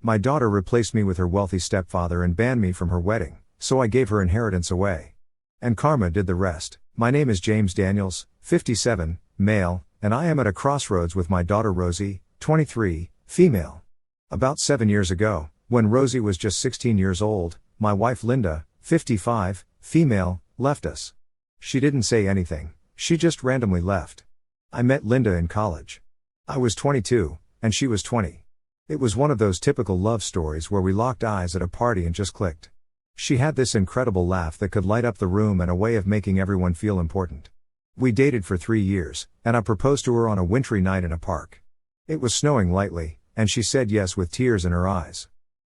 My daughter replaced me with her wealthy stepfather and banned me from her wedding, so I gave her inheritance away. And karma did the rest. My name is James Daniels, 57, male, and I am at a crossroads with my daughter Rosie, 23, female. About 7 years ago, when Rosie was just 16 years old, my wife Linda, 55, female, left us. She didn't say anything, she just randomly left. I met Linda in college. I was 22, and she was 20. It was one of those typical love stories where we locked eyes at a party and just clicked. She had this incredible laugh that could light up the room and a way of making everyone feel important. We dated for 3 years, and I proposed to her on a wintry night in a park. It was snowing lightly, and she said yes with tears in her eyes.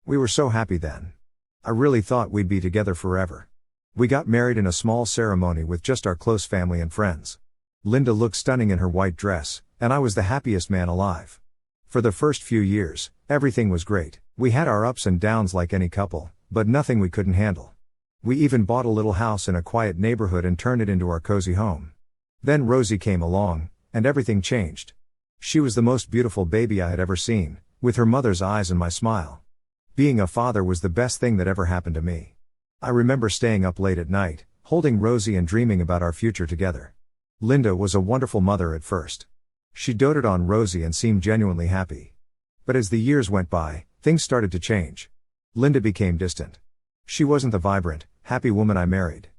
We were so happy then. I really thought we'd be together forever. We got married in a small ceremony with just our close family and friends. Linda looked stunning in her white dress, and I was the happiest man alive. For the first few years, everything was great. We had our ups and downs like any couple, but nothing we couldn't handle. We even bought a little house in a quiet neighborhood and turned it into our cozy home. Then Rosie came along, and everything changed. She was the most beautiful baby I had ever seen, with her mother's eyes and my smile. Being a father was the best thing that ever happened to me. I remember staying up late at night, holding Rosie and dreaming about our future together. Linda was a wonderful mother at first. She doted on Rosie and seemed genuinely happy. But as the years went by, things started to change. Linda became distant. She wasn't the vibrant, happy woman I married.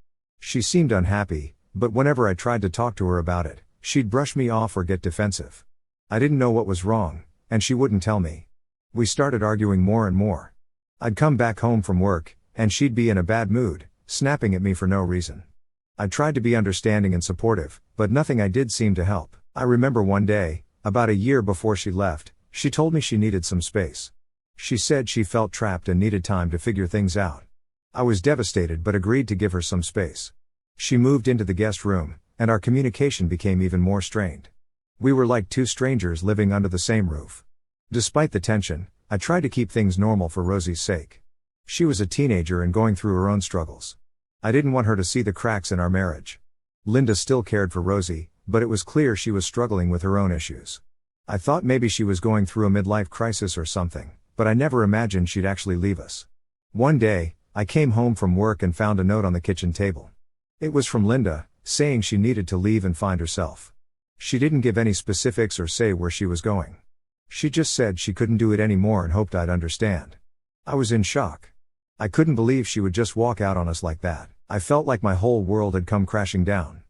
She seemed unhappy, but whenever I tried to talk to her about it, she'd brush me off or get defensive. I didn't know what was wrong, and she wouldn't tell me. We started arguing more and more. I'd come back home from work, and she'd be in a bad mood, snapping at me for no reason. I tried to be understanding and supportive, but nothing I did seemed to help. I remember one day, about a year before she left, she told me she needed some space. She said she felt trapped and needed time to figure things out. I was devastated but agreed to give her some space. She moved into the guest room, and our communication became even more strained. We were like two strangers living under the same roof. Despite the tension, I tried to keep things normal for Rosie's sake. She was a teenager and going through her own struggles. I didn't want her to see the cracks in our marriage. Linda still cared for Rosie, but it was clear she was struggling with her own issues. I thought maybe she was going through a midlife crisis or something, but I never imagined she'd actually leave us. One day, I came home from work and found a note on the kitchen table. It was from Linda, saying she needed to leave and find herself. She didn't give any specifics or say where she was going. She just said she couldn't do it anymore and hoped I'd understand. I was in shock. I couldn't believe she would just walk out on us like that. I felt like my whole world had come crashing down.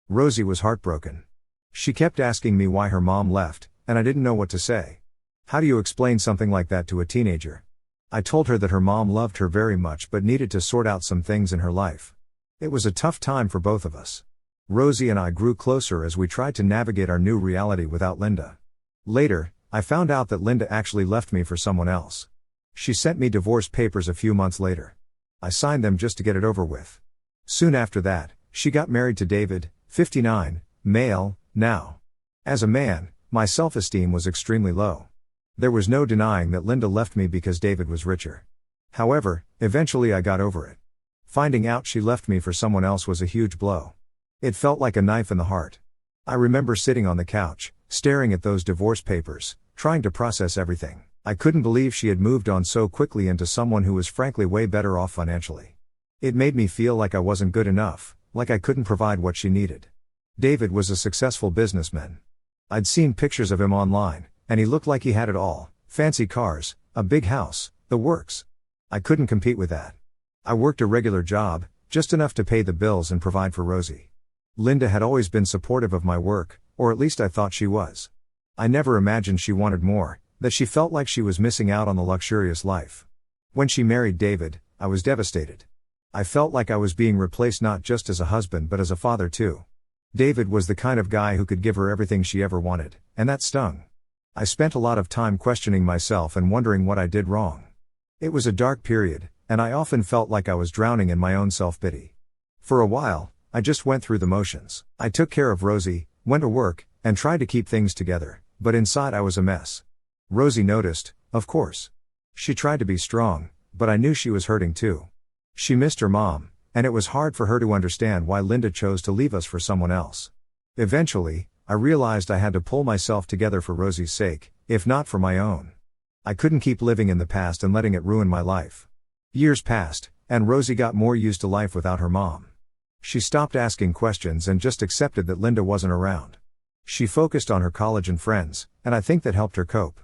Rosie was heartbroken. She kept asking me why her mom left, and I didn't know what to say. How do you explain something like that to a teenager? I told her that her mom loved her very much but needed to sort out some things in her life. It was a tough time for both of us. Rosie and I grew closer as we tried to navigate our new reality without Linda. Later, I found out that Linda actually left me for someone else. She sent me divorce papers a few months later. I signed them just to get it over with. Soon after that, she got married to David, 59, male, now. As a man, my self-esteem was extremely low. There was no denying that Linda left me because David was richer. However, eventually I got over it. Finding out she left me for someone else was a huge blow. It felt like a knife in the heart. I remember sitting on the couch, staring at those divorce papers, trying to process everything. I couldn't believe she had moved on so quickly into someone who was frankly way better off financially. It made me feel like I wasn't good enough, like I couldn't provide what she needed. David was a successful businessman. I'd seen pictures of him online, and he looked like he had it all: fancy cars, a big house, the works. I couldn't compete with that. I worked a regular job, just enough to pay the bills and provide for Rosie. Linda had always been supportive of my work, or at least I thought she was. I never imagined she wanted more, that she felt like she was missing out on the luxurious life. When she married David, I was devastated. I felt like I was being replaced not just as a husband but as a father too. David was the kind of guy who could give her everything she ever wanted, and that stung. I spent a lot of time questioning myself and wondering what I did wrong. It was a dark period, and I often felt like I was drowning in my own self-pity. For a while, I just went through the motions. I took care of Rosie, went to work, and tried to keep things together, but inside I was a mess. Rosie noticed, of course. She tried to be strong, but I knew she was hurting too. She missed her mom, and it was hard for her to understand why Linda chose to leave us for someone else. Eventually, I realized I had to pull myself together for Rosie's sake, if not for my own. I couldn't keep living in the past and letting it ruin my life. Years passed, and Rosie got more used to life without her mom. She stopped asking questions and just accepted that Linda wasn't around. She focused on her college and friends, and I think that helped her cope.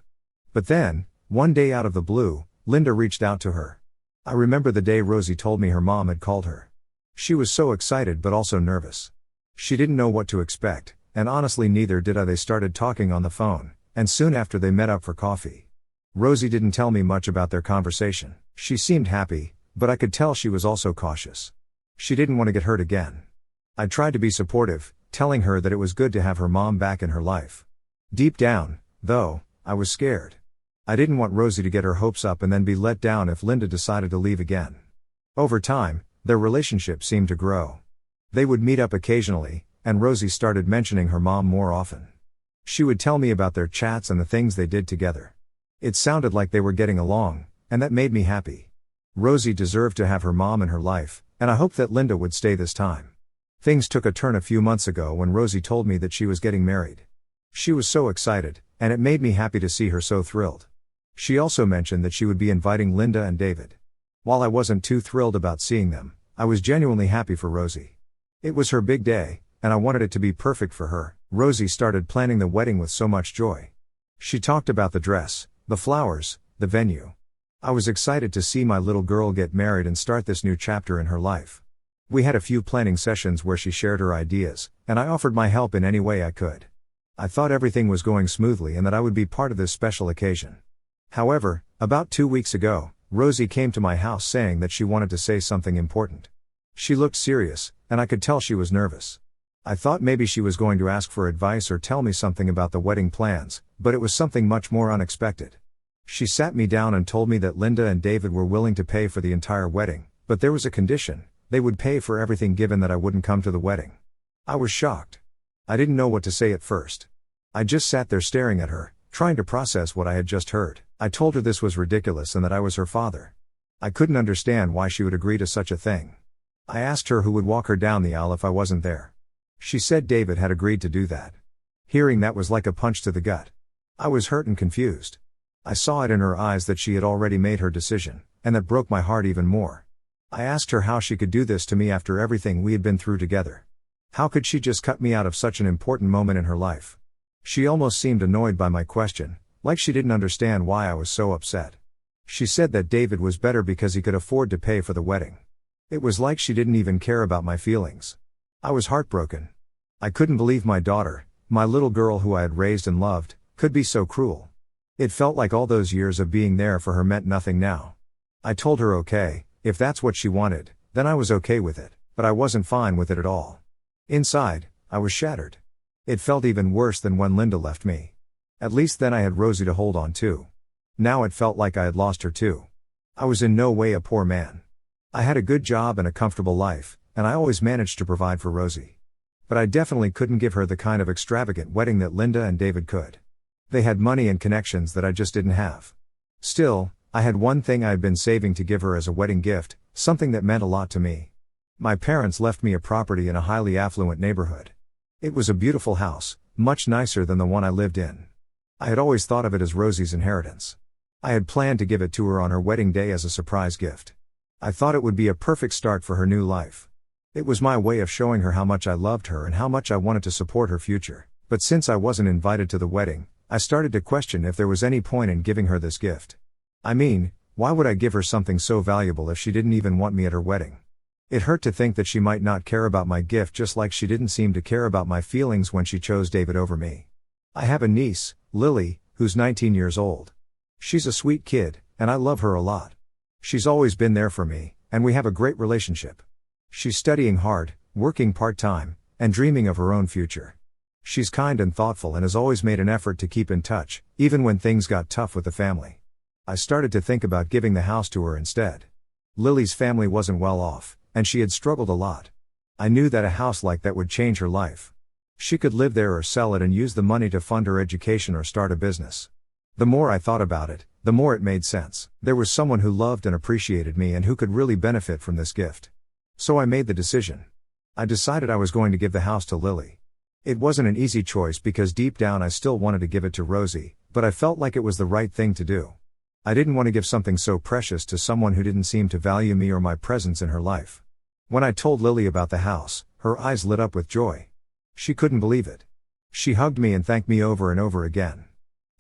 But then, one day out of the blue, Linda reached out to her. I remember the day Rosie told me her mom had called her. She was so excited but also nervous. She didn't know what to expect, and honestly neither did I. They started talking on the phone, and soon after they met up for coffee. Rosie didn't tell me much about their conversation. She seemed happy, but I could tell she was also cautious. She didn't want to get hurt again. I tried to be supportive, telling her that it was good to have her mom back in her life. Deep down, though, I was scared. I didn't want Rosie to get her hopes up and then be let down if Linda decided to leave again. Over time, their relationship seemed to grow. They would meet up occasionally, and Rosie started mentioning her mom more often. She would tell me about their chats and the things they did together. It sounded like they were getting along, and that made me happy. Rosie deserved to have her mom in her life, and I hoped that Linda would stay this time. Things took a turn a few months ago when Rosie told me that she was getting married. She was so excited, and it made me happy to see her so thrilled. She also mentioned that she would be inviting Linda and David. While I wasn't too thrilled about seeing them, I was genuinely happy for Rosie. It was her big day, and I wanted it to be perfect for her. Rosie started planning the wedding with so much joy. She talked about the dress, the flowers, the venue. I was excited to see my little girl get married and start this new chapter in her life. We had a few planning sessions where she shared her ideas, and I offered my help in any way I could. I thought everything was going smoothly and that I would be part of this special occasion. However, about 2 weeks ago, Rosie came to my house saying that she wanted to say something important. She looked serious, and I could tell she was nervous. I thought maybe she was going to ask for advice or tell me something about the wedding plans, but it was something much more unexpected. She sat me down and told me that Linda and David were willing to pay for the entire wedding, but there was a condition: they would pay for everything given that I wouldn't come to the wedding. I was shocked. I didn't know what to say at first. I just sat there staring at her, trying to process what I had just heard. I told her this was ridiculous and that I was her father. I couldn't understand why she would agree to such a thing. I asked her who would walk her down the aisle if I wasn't there. She said David had agreed to do that. Hearing that was like a punch to the gut. I was hurt and confused. I saw it in her eyes that she had already made her decision, and that broke my heart even more. I asked her how she could do this to me after everything we had been through together. How could she just cut me out of such an important moment in her life? She almost seemed annoyed by my question, like she didn't understand why I was so upset. She said that David was better because he could afford to pay for the wedding. It was like she didn't even care about my feelings. I was heartbroken. I couldn't believe my daughter, my little girl who I had raised and loved, could be so cruel. It felt like all those years of being there for her meant nothing now. I told her okay, if that's what she wanted, then I was okay with it, but I wasn't fine with it at all. Inside, I was shattered. It felt even worse than when Linda left me. At least then I had Rosie to hold on to. Now it felt like I had lost her too. I was in no way a poor man. I had a good job and a comfortable life, and I always managed to provide for Rosie. But I definitely couldn't give her the kind of extravagant wedding that Linda and David could. They had money and connections that I just didn't have. Still, I had one thing I had been saving to give her as a wedding gift, something that meant a lot to me. My parents left me a property in a highly affluent neighborhood. It was a beautiful house, much nicer than the one I lived in. I had always thought of it as Rosie's inheritance. I had planned to give it to her on her wedding day as a surprise gift. I thought it would be a perfect start for her new life. It was my way of showing her how much I loved her and how much I wanted to support her future. But since I wasn't invited to the wedding, I started to question if there was any point in giving her this gift. I mean, why would I give her something so valuable if she didn't even want me at her wedding? It hurt to think that she might not care about my gift, just like she didn't seem to care about my feelings when she chose David over me. I have a niece, Lily, who's 19 years old. She's a sweet kid, and I love her a lot. She's always been there for me, and we have a great relationship. She's studying hard, working part-time, and dreaming of her own future. She's kind and thoughtful and has always made an effort to keep in touch, even when things got tough with the family. I started to think about giving the house to her instead. Lily's family wasn't well off, and she had struggled a lot. I knew that a house like that would change her life. She could live there or sell it and use the money to fund her education or start a business. The more I thought about it, the more it made sense. There was someone who loved and appreciated me and who could really benefit from this gift. So I made the decision. I decided I was going to give the house to Lily. It wasn't an easy choice because deep down I still wanted to give it to Rosie, but I felt like it was the right thing to do. I didn't want to give something so precious to someone who didn't seem to value me or my presence in her life. When I told Lily about the house, her eyes lit up with joy. She couldn't believe it. She hugged me and thanked me over and over again.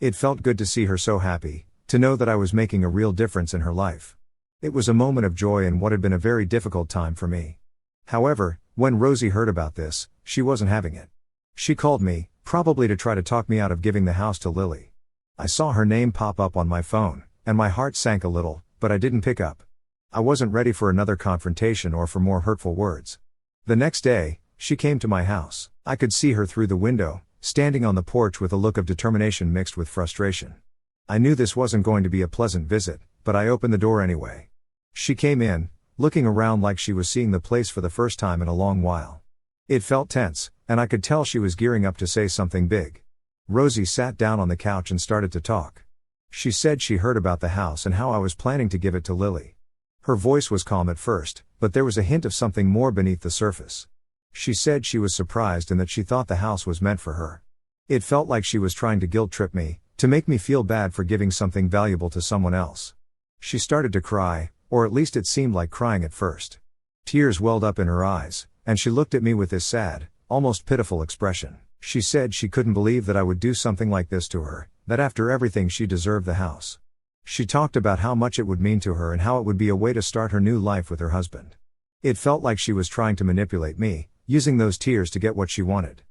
It felt good to see her so happy, to know that I was making a real difference in her life. It was a moment of joy in what had been a very difficult time for me. However, when Rosie heard about this, she wasn't having it. She called me, probably to try to talk me out of giving the house to Lily. I saw her name pop up on my phone, and my heart sank a little, but I didn't pick up. I wasn't ready for another confrontation or for more hurtful words. The next day, she came to my house. I could see her through the window, standing on the porch with a look of determination mixed with frustration. I knew this wasn't going to be a pleasant visit, but I opened the door anyway. She came in, looking around like she was seeing the place for the first time in a long while. It felt tense, and I could tell she was gearing up to say something big. Rosie sat down on the couch and started to talk. She said she heard about the house and how I was planning to give it to Lily. Her voice was calm at first, but there was a hint of something more beneath the surface. She said she was surprised and that she thought the house was meant for her. It felt like she was trying to guilt-trip me, to make me feel bad for giving something valuable to someone else. She started to cry, or at least it seemed like crying at first. Tears welled up in her eyes, and she looked at me with this sad, almost pitiful expression. She said she couldn't believe that I would do something like this to her, that after everything she deserved the house. She talked about how much it would mean to her and how it would be a way to start her new life with her husband. It felt like she was trying to manipulate me, using those tears to get what she wanted.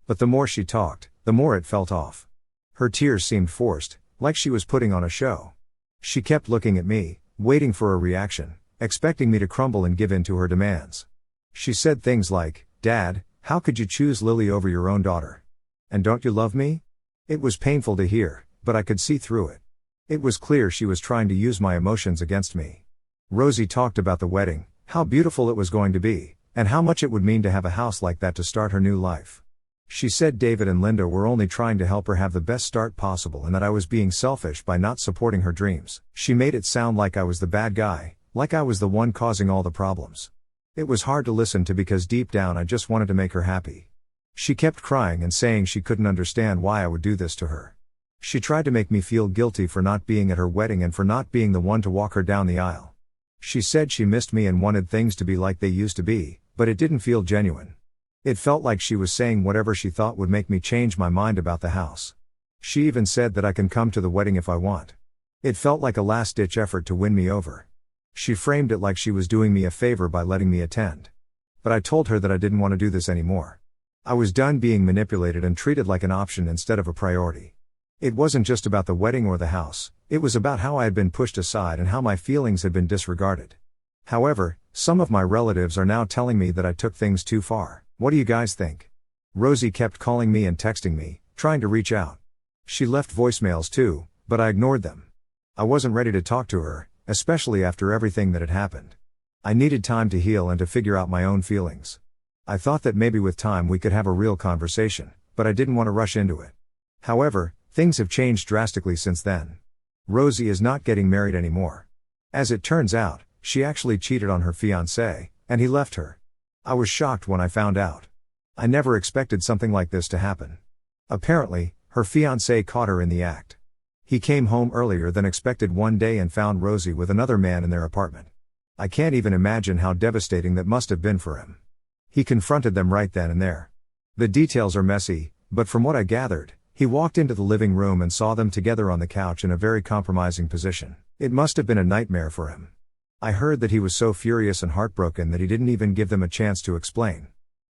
But the more she talked, the more it felt off. Her tears seemed forced, like she was putting on a show. She kept looking at me, waiting for a reaction, expecting me to crumble and give in to her demands. She said things like, "Dad, how could you choose Lily over your own daughter? And don't you love me?" It was painful to hear, but I could see through it. It was clear she was trying to use my emotions against me. Rosie talked about the wedding, how beautiful it was going to be, and how much it would mean to have a house like that to start her new life. She said David and Linda were only trying to help her have the best start possible and that I was being selfish by not supporting her dreams. She made it sound like I was the bad guy, like I was the one causing all the problems. It was hard to listen to because deep down I just wanted to make her happy. She kept crying and saying she couldn't understand why I would do this to her. She tried to make me feel guilty for not being at her wedding and for not being the one to walk her down the aisle. She said she missed me and wanted things to be like they used to be, but it didn't feel genuine. It felt like she was saying whatever she thought would make me change my mind about the house. She even said that I can come to the wedding if I want. It felt like a last-ditch effort to win me over. She framed it like she was doing me a favor by letting me attend. But I told her that I didn't want to do this anymore. I was done being manipulated and treated like an option instead of a priority. It wasn't just about the wedding or the house, it was about how I had been pushed aside and how my feelings had been disregarded. However, some of my relatives are now telling me that I took things too far. What do you guys think? Rosie kept calling me and texting me, trying to reach out. She left voicemails too, but I ignored them. I wasn't ready to talk to her, especially after everything that had happened. I needed time to heal and to figure out my own feelings. I thought that maybe with time we could have a real conversation, but I didn't want to rush into it. However, things have changed drastically since then. Rosie is not getting married anymore. As it turns out, she actually cheated on her fiancé, and he left her. I was shocked when I found out. I never expected something like this to happen. Apparently, her fiancé caught her in the act. He came home earlier than expected one day and found Rosie with another man in their apartment. I can't even imagine how devastating that must have been for him. He confronted them right then and there. The details are messy, but from what I gathered, he walked into the living room and saw them together on the couch in a very compromising position. It must have been a nightmare for him. I heard that he was so furious and heartbroken that he didn't even give them a chance to explain.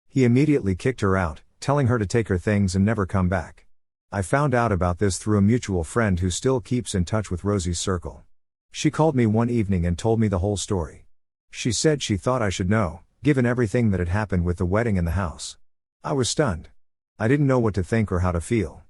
He immediately kicked her out, telling her to take her things and never come back. I found out about this through a mutual friend who still keeps in touch with Rosie's circle. She called me one evening and told me the whole story. She said she thought I should know, given everything that had happened with the wedding and the house. I was stunned. I didn't know what to think or how to feel.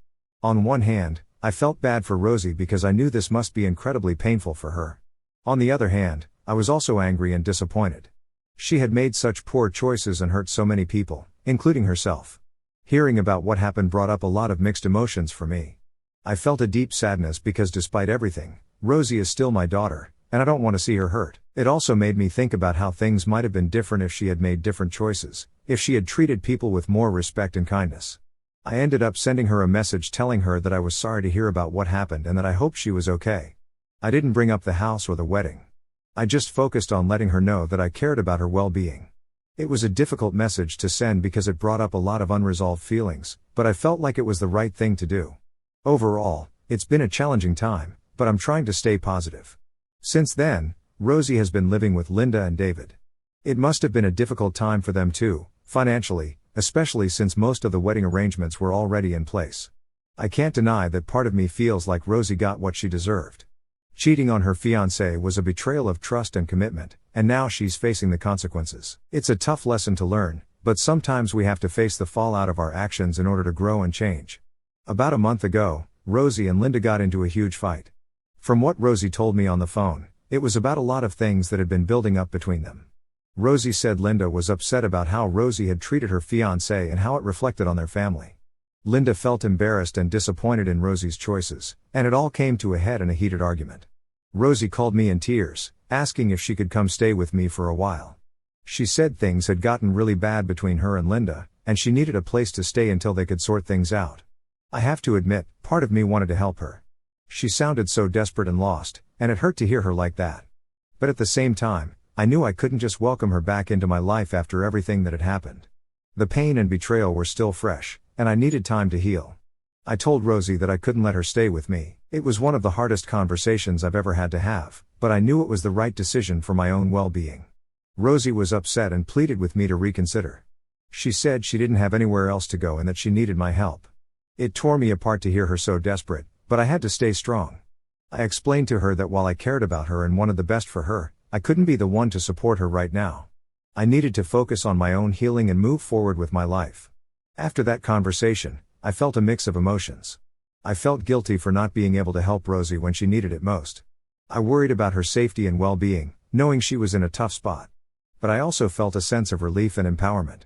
On one hand, I felt bad for Rosie because I knew this must be incredibly painful for her. On the other hand, I was also angry and disappointed. She had made such poor choices and hurt so many people, including herself. Hearing about what happened brought up a lot of mixed emotions for me. I felt a deep sadness because despite everything, Rosie is still my daughter, and I don't want to see her hurt. It also made me think about how things might have been different if she had made different choices, if she had treated people with more respect and kindness. I ended up sending her a message telling her that I was sorry to hear about what happened and that I hoped she was okay. I didn't bring up the house or the wedding. I just focused on letting her know that I cared about her well-being. It was a difficult message to send because it brought up a lot of unresolved feelings, but I felt like it was the right thing to do. Overall, it's been a challenging time, but I'm trying to stay positive. Since then, Rosie has been living with Linda and David. It must have been a difficult time for them too, financially, especially since most of the wedding arrangements were already in place. I can't deny that part of me feels like Rosie got what she deserved. Cheating on her fiancé was a betrayal of trust and commitment, and now she's facing the consequences. It's a tough lesson to learn, but sometimes we have to face the fallout of our actions in order to grow and change. About a month ago, Rosie and Linda got into a huge fight. From what Rosie told me on the phone, it was about a lot of things that had been building up between them. Rosie said Linda was upset about how Rosie had treated her fiancé and how it reflected on their family. Linda felt embarrassed and disappointed in Rosie's choices, and it all came to a head in a heated argument. Rosie called me in tears, asking if she could come stay with me for a while. She said things had gotten really bad between her and Linda, and she needed a place to stay until they could sort things out. I have to admit, part of me wanted to help her. She sounded so desperate and lost, and it hurt to hear her like that. But at the same time, I knew I couldn't just welcome her back into my life after everything that had happened. The pain and betrayal were still fresh, and I needed time to heal. I told Rosie that I couldn't let her stay with me. It was one of the hardest conversations I've ever had to have, but I knew it was the right decision for my own well-being. Rosie was upset and pleaded with me to reconsider. She said she didn't have anywhere else to go and that she needed my help. It tore me apart to hear her so desperate, but I had to stay strong. I explained to her that while I cared about her and wanted the best for her, I couldn't be the one to support her right now. I needed to focus on my own healing and move forward with my life. After that conversation, I felt a mix of emotions. I felt guilty for not being able to help Rosie when she needed it most. I worried about her safety and well-being, knowing she was in a tough spot. But I also felt a sense of relief and empowerment.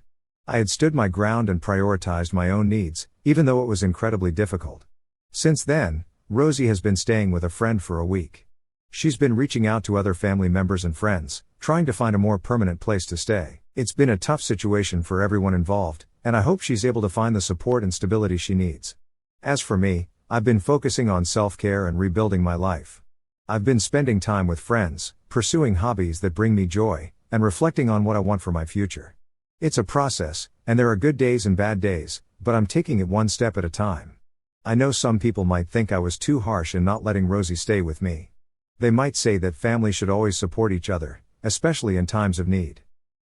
I had stood my ground and prioritized my own needs, even though it was incredibly difficult. Since then, Rosie has been staying with a friend for a week. She's been reaching out to other family members and friends, trying to find a more permanent place to stay. It's been a tough situation for everyone involved, and I hope she's able to find the support and stability she needs. As for me, I've been focusing on self-care and rebuilding my life. I've been spending time with friends, pursuing hobbies that bring me joy, and reflecting on what I want for my future. It's a process, and there are good days and bad days, but I'm taking it one step at a time. I know some people might think I was too harsh in not letting Rosie stay with me. They might say that family should always support each other, especially in times of need.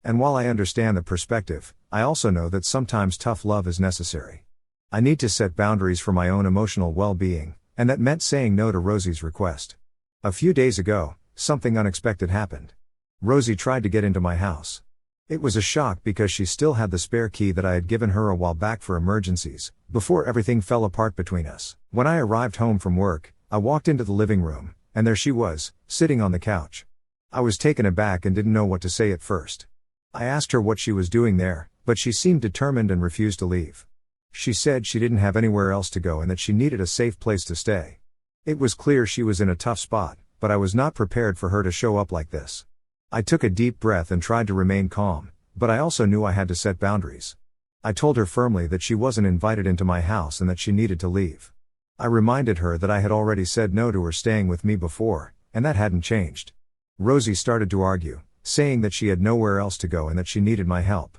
And while I understand the perspective, I also know that sometimes tough love is necessary. I need to set boundaries for my own emotional well-being, and that meant saying no to Rosie's request. A few days ago, something unexpected happened. Rosie tried to get into my house. It was a shock because she still had the spare key that I had given her a while back for emergencies, before everything fell apart between us. When I arrived home from work, I walked into the living room, and there she was, sitting on the couch. I was taken aback and didn't know what to say at first. I asked her what she was doing there, but she seemed determined and refused to leave. She said she didn't have anywhere else to go and that she needed a safe place to stay. It was clear she was in a tough spot, but I was not prepared for her to show up like this. I took a deep breath and tried to remain calm, but I also knew I had to set boundaries. I told her firmly that she wasn't invited into my house and that she needed to leave. I reminded her that I had already said no to her staying with me before, and that hadn't changed. Rosie started to argue, saying that she had nowhere else to go and that she needed my help.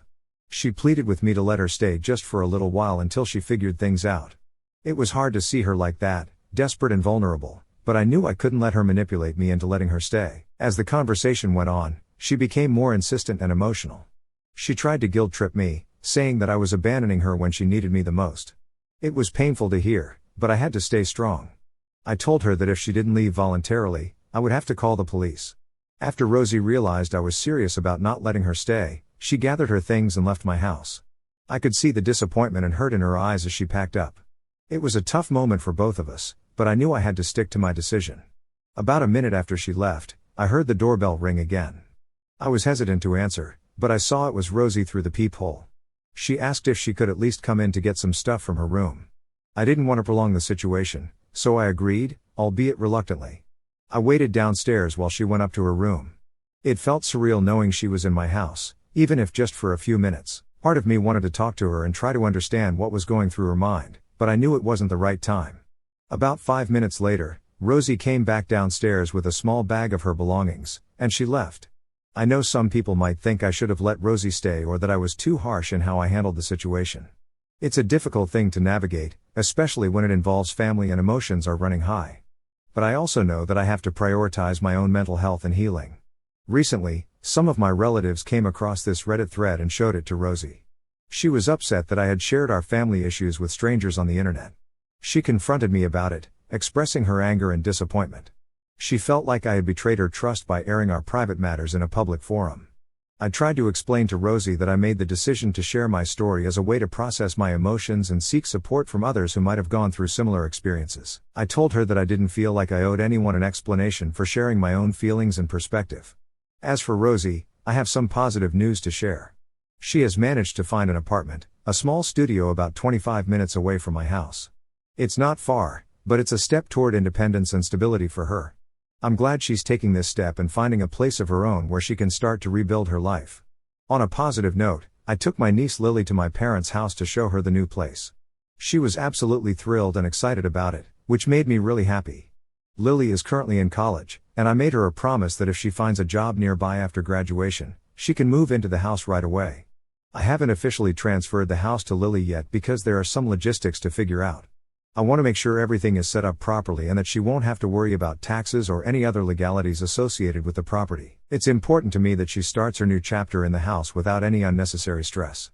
She pleaded with me to let her stay just for a little while until she figured things out. It was hard to see her like that, desperate and vulnerable, but I knew I couldn't let her manipulate me into letting her stay. As the conversation went on, she became more insistent and emotional. She tried to guilt-trip me, saying that I was abandoning her when she needed me the most. It was painful to hear, but I had to stay strong. I told her that if she didn't leave voluntarily, I would have to call the police. After Rosie realized I was serious about not letting her stay, she gathered her things and left my house. I could see the disappointment and hurt in her eyes as she packed up. It was a tough moment for both of us, but I knew I had to stick to my decision. About a minute after she left, I heard the doorbell ring again. I was hesitant to answer, but I saw it was Rosie through the peephole. She asked if she could at least come in to get some stuff from her room. I didn't want to prolong the situation, so I agreed, albeit reluctantly. I waited downstairs while she went up to her room. It felt surreal knowing she was in my house, even if just for a few minutes. Part of me wanted to talk to her and try to understand what was going through her mind, but I knew it wasn't the right time. About 5 minutes later, Rosie came back downstairs with a small bag of her belongings, and she left. I know some people might think I should have let Rosie stay or that I was too harsh in how I handled the situation. It's a difficult thing to navigate, especially when it involves family and emotions are running high. But I also know that I have to prioritize my own mental health and healing. Recently, some of my relatives came across this Reddit thread and showed it to Rosie. She was upset that I had shared our family issues with strangers on the internet. She confronted me about it, expressing her anger and disappointment. She felt like I had betrayed her trust by airing our private matters in a public forum. I tried to explain to Rosie that I made the decision to share my story as a way to process my emotions and seek support from others who might have gone through similar experiences. I told her that I didn't feel like I owed anyone an explanation for sharing my own feelings and perspective. As for Rosie, I have some positive news to share. She has managed to find an apartment, a small studio about 25 minutes away from my house. It's not far, but it's a step toward independence and stability for her. I'm glad she's taking this step and finding a place of her own where she can start to rebuild her life. On a positive note, I took my niece Lily to my parents' house to show her the new place. She was absolutely thrilled and excited about it, which made me really happy. Lily is currently in college, and I made her a promise that if she finds a job nearby after graduation, she can move into the house right away. I haven't officially transferred the house to Lily yet because there are some logistics to figure out. I want to make sure everything is set up properly and that she won't have to worry about taxes or any other legalities associated with the property. It's important to me that she starts her new chapter in the house without any unnecessary stress.